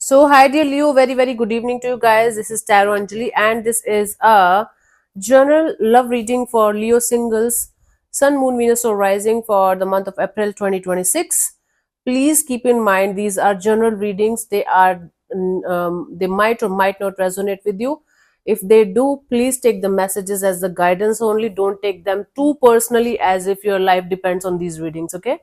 So, hi dear Leo, very good evening to you guys. This is Tarot Anjali, and this is a general love reading for Leo singles, Sun, Moon, Venus, or Rising for the month of April 2026. Please keep in mind these are general readings. They might or might not resonate with you. If they do, please take the messages as the guidance only. Don't take them too personally as if your life depends on these readings. Okay,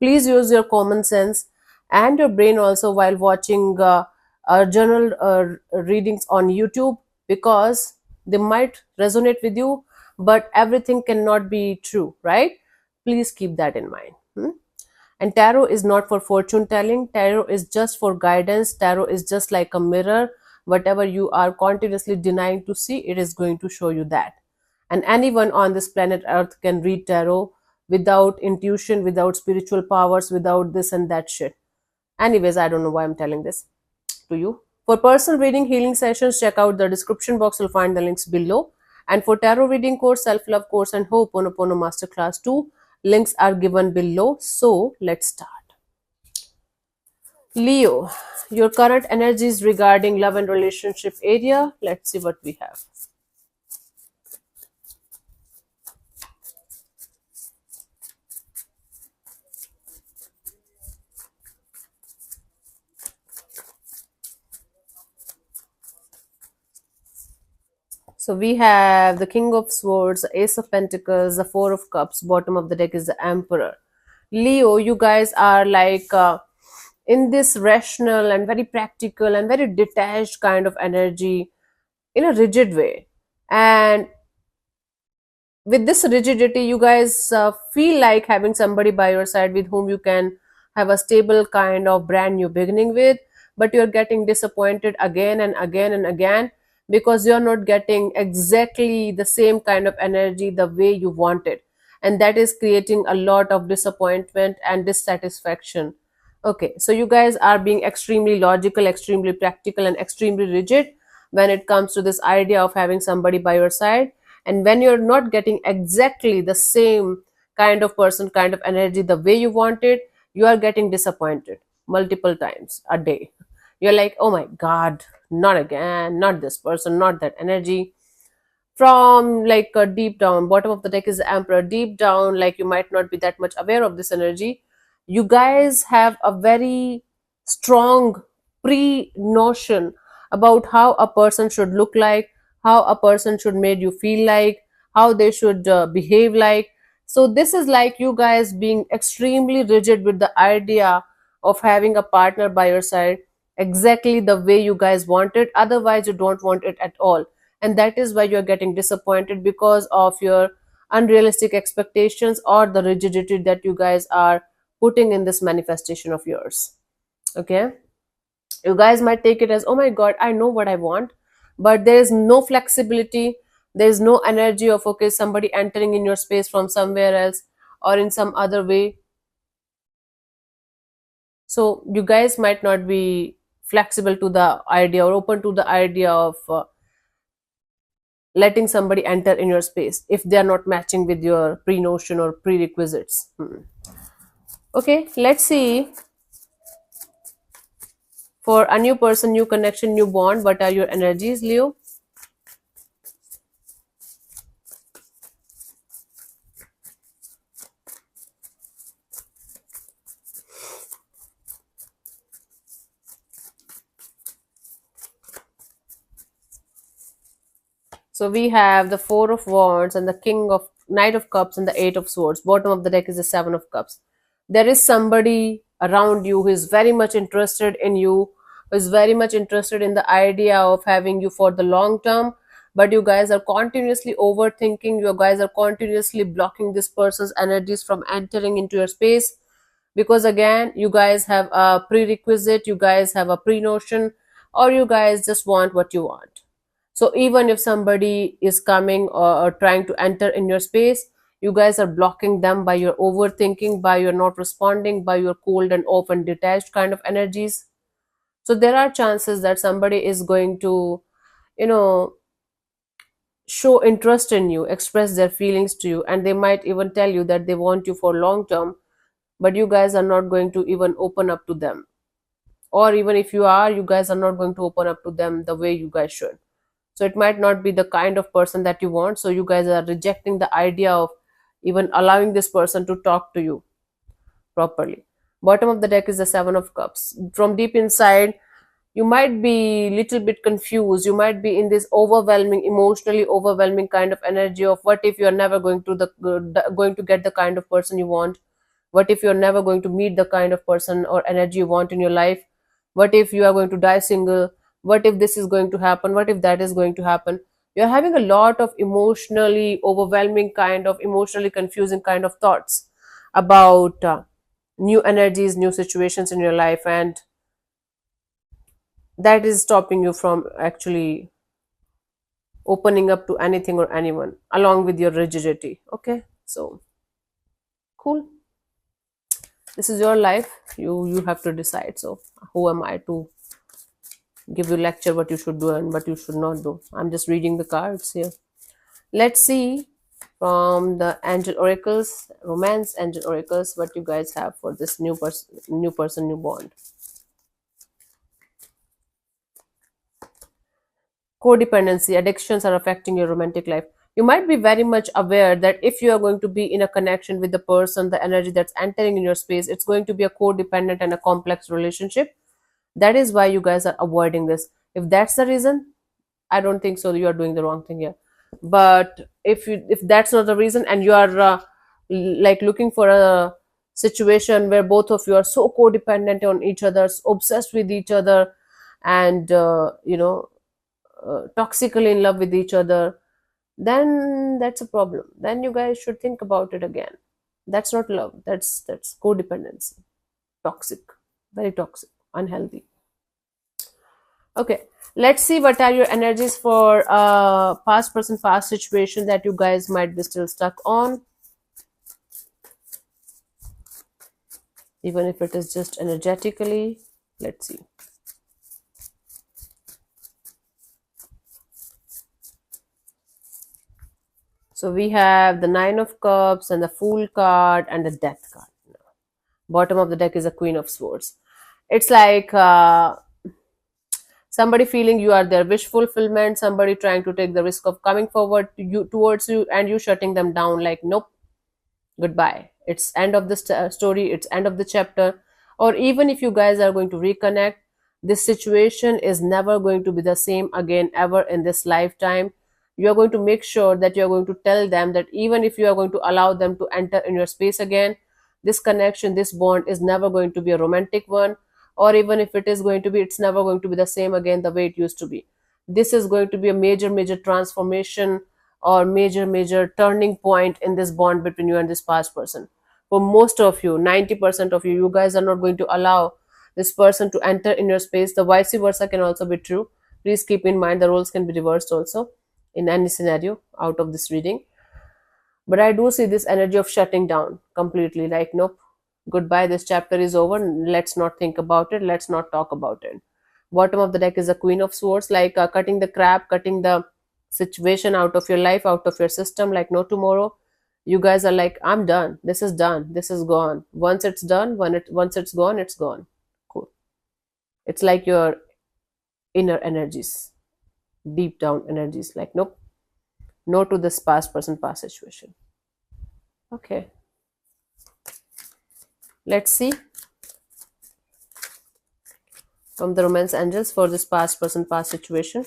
please use your common sense and your brain also while watching journal readings on YouTube, because they might resonate with you, but everything cannot be true, right? Please keep that in mind. And tarot is not for fortune telling. Tarot is just for guidance. Tarot is just like a mirror. Whatever you are continuously denying to see, it is going to show you that. And anyone on this planet Earth can read tarot without intuition, without spiritual powers, without this and that shit. Anyways, I don't know why I'm telling this to you. For personal reading healing sessions, check out the description box. You'll find the links below. And for tarot reading course, self-love course, and Ho'oponopono Masterclass 2, links are given below. So let's start. Leo, your current energies regarding love and relationship area. Let's see what we have. So we have the King of Swords, the Ace of Pentacles, the Four of Cups. Bottom of the deck is the Emperor. Leo, you guys are like in this rational and very practical and very detached kind of energy in a rigid way. And with this rigidity, you guys feel like having somebody by your side with whom you can have a stable kind of brand new beginning with, but you're getting disappointed again and again and again because you're not getting exactly the same kind of energy the way you wanted, and that is creating a lot of disappointment and dissatisfaction. Okay, so you guys are being extremely logical, extremely practical, and extremely rigid when it comes to this idea of having somebody by your side. And when you're not getting exactly the same kind of person, kind of energy the way you want it, you are getting disappointed multiple times a day. You're like, oh my god, not again, not this person, not that energy. From like deep down, bottom of the deck is the Emperor. Deep down, like you might not be that much aware of this energy, you guys have a very strong pre notion about how a person should look like, how a person should make you feel like, how they should behave like. So this is like you guys being extremely rigid with the idea of having a partner by your side exactly the way you guys want it, otherwise you don't want it at all. And that is why you're getting disappointed, because of your unrealistic expectations or the rigidity that you guys are putting in this manifestation of yours. Okay, you guys might take it as, oh my god, I know what I want, but there is no flexibility, there is no energy of, okay, somebody entering in your space from somewhere else or in some other way. So you guys might not be flexible to the idea or open to the idea of letting somebody enter in your space if they are not matching with your pre-notion or prerequisites. Okay, let's see. For a new person, new connection, new bond, what are your energies, Leo? So we have the Four of Wands and the King of Knight of Cups and the Eight of Swords. Bottom of the deck is the Seven of Cups. There is somebody around you who is very much interested in you, who is very much interested in the idea of having you for the long term, but you guys are continuously overthinking. You guys are continuously blocking this person's energies from entering into your space, because again, you guys have a prerequisite, you guys have a pre-notion, or you guys just want what you want. So even if somebody is coming or trying to enter in your space, you guys are blocking them by your overthinking, by your not responding, by your cold and open detached kind of energies. So there are chances that somebody is going to, you know, show interest in you, express their feelings to you, and they might even tell you that they want you for long term, but you guys are not going to even open up to them. or even if you are, you guys are not going to open up to them the way you guys should. So it might not be the kind of person that you want, so you guys are rejecting the idea of even allowing this person to talk to you properly. Bottom of the deck is the Seven of Cups. From deep inside, you might be little bit confused. You might be in this overwhelming, emotionally overwhelming kind of energy of what if you're never going to get the kind of person you want. What if you're never going to meet the kind of person or energy you want in your life? What if you are going to die single? What if this is going to happen? What if that is going to happen? You're having a lot of emotionally overwhelming kind of, emotionally confusing kind of thoughts about new energies, new situations in your life, and that is stopping you from actually opening up to anything or anyone, along with your rigidity. Okay, so cool. This is your life. You have to decide. So who am I to give you lecture what you should do and what you should not do? I'm just reading the cards here. Let's see from the angel oracles, romance angel oracles, what you guys have for this new person, new bond. Codependency, addictions are affecting your romantic life. You might be very much aware that if you are going to be in a connection with the person, the energy that's entering in your space, it's going to be a codependent and a complex relationship. That is why you guys are avoiding this. If that's the reason, I don't think so. You are doing the wrong thing here. But if that's not the reason, and you are like looking for a situation where both of you are so codependent on each other, obsessed with each other, and toxically in love with each other, then that's a problem. Then you guys should think about it again. That's not love. That's codependency. Toxic, very toxic, unhealthy. Okay, let's see what are your energies for past person, past situation that you guys might be still stuck on, even if it is just energetically. Let's see. So we have the Nine of Cups and the Fool card and the Death card. Bottom of the deck is a Queen of Swords. It's like somebody feeling you are their wish fulfillment, somebody trying to take the risk of coming forward to you towards you, and you shutting them down like nope, goodbye. It's end of the story, it's end of the chapter. Or even if you guys are going to reconnect, this situation is never going to be the same again ever in this lifetime. You are going to make sure that you are going to tell them that even if you are going to allow them to enter in your space again, this connection, this bond is never going to be a romantic one. Or even if it is going to be, it's never going to be the same again the way it used to be. This is going to be a major transformation or major turning point in this bond between you and this past person. For most of you, 90% of you, you guys are not going to allow this person to enter in your space. The vice versa can also be true. Please keep in mind the roles can be reversed also in any scenario out of this reading. But I do see this energy of shutting down completely, like nope, goodbye, this chapter is over, let's not think about it, let's not talk about it. Bottom of the deck is a Queen of Swords, like cutting the crap, cutting the situation out of your life, out of your system, like no tomorrow. You guys are like, I'm done, this is done, this is gone. Once it's done, once it's gone, it's gone. Cool. It's like your inner energies, deep down energies, like nope, no to this past person, past situation. Okay, let's see from the romance angels for this past person, past situation.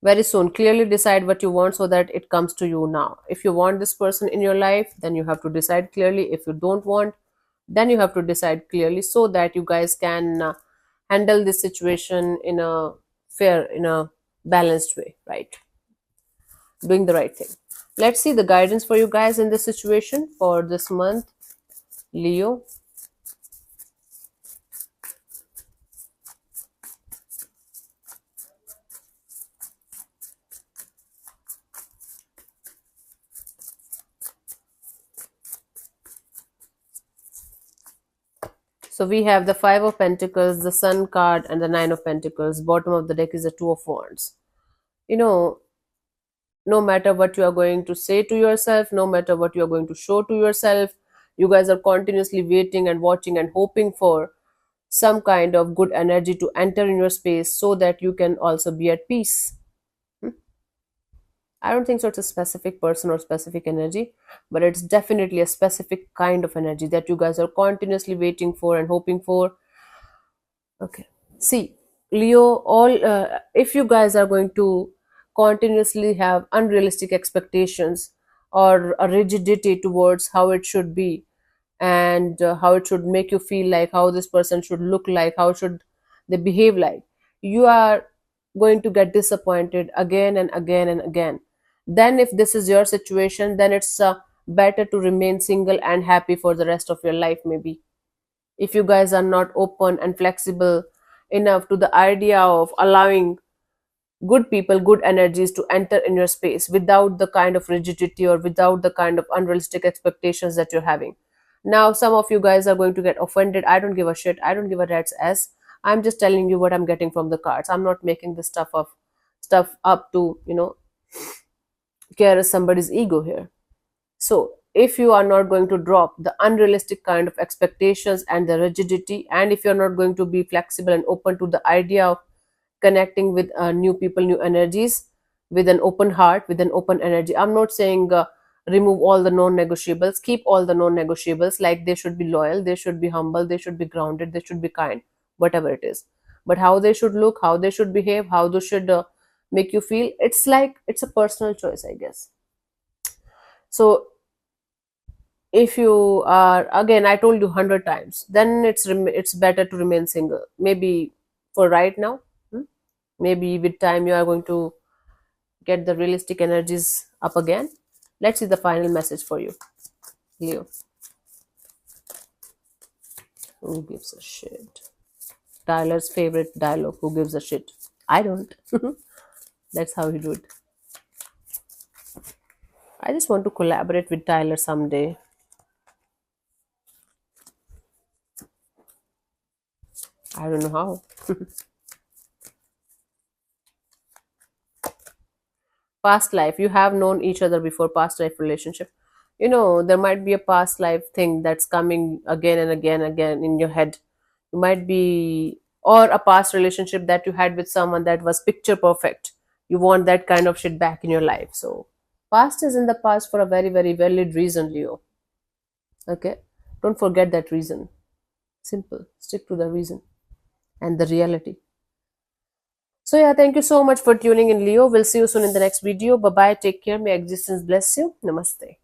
Very soon, clearly decide what you want so that it comes to you now. If you want this person in your life, then you have to decide clearly. If you don't want, then you have to decide clearly so that you guys can handle this situation in a fair, in a balanced way, right? Doing the right thing. Let's see the guidance for you guys in this situation for this month, Leo. So we have the Five of Pentacles, the Sun card, and the Nine of Pentacles. Bottom of the deck is the Two of Wands. You know, no matter what you are going to say to yourself, no matter what you are going to show to yourself, you guys are continuously waiting and watching and hoping for some kind of good energy to enter in your space so that you can also be at peace. Hmm? I don't think so it's a specific person or specific energy, but it's definitely a specific kind of energy that you guys are continuously waiting for and hoping for. Okay. See, Leo, all if you guys are going to continuously have unrealistic expectations or a rigidity towards how it should be, and how it should make you feel like, how this person should look like, how should they behave like, you are going to get disappointed again and again and again. Then if this is your situation, then it's better to remain single and happy for the rest of your life, maybe. If you guys are not open and flexible enough to the idea of allowing good people, good energies to enter in your space without the kind of rigidity or without the kind of unrealistic expectations that you're having. Now, some of you guys are going to get offended. I don't give a shit. I don't give a rat's ass. I'm just telling you what I'm getting from the cards. I'm not making this stuff up to, care somebody's ego here. So, if you are not going to drop the unrealistic kind of expectations and the rigidity, and if you're not going to be flexible and open to the idea of connecting with new people, new energies, with an open heart, with an open energy, I'm not saying remove all the non negotiables, keep all the non negotiables, like they should be loyal, they should be humble, they should be grounded, they should be kind, whatever it is. But how they should look, how they should behave, how they should make you feel, it's like it's a personal choice, I guess. So if you are, again, I told you 100 times, then it's better to remain single, maybe for right now. Hmm? Maybe with time you are going to get the realistic energies up again. Let's see the final message for you, Leo. Who gives a shit? Tyler's favorite dialogue, who gives a shit? I don't. That's how he do it. I just want to collaborate with Tyler someday. I don't know how. Past life, you have known each other before. Past life relationship, there might be a past life thing that's coming again and again and again in your head. You might be, or a past relationship that you had with someone that was picture perfect. You want that kind of shit back in your life. So past is in the past for a very, very valid reason, Leo. Okay, don't forget that reason. Simple, stick to the reason and the reality. So yeah, thank you so much for tuning in, Leo. We'll see you soon in the next video. Bye bye. Take care. May existence bless you. Namaste.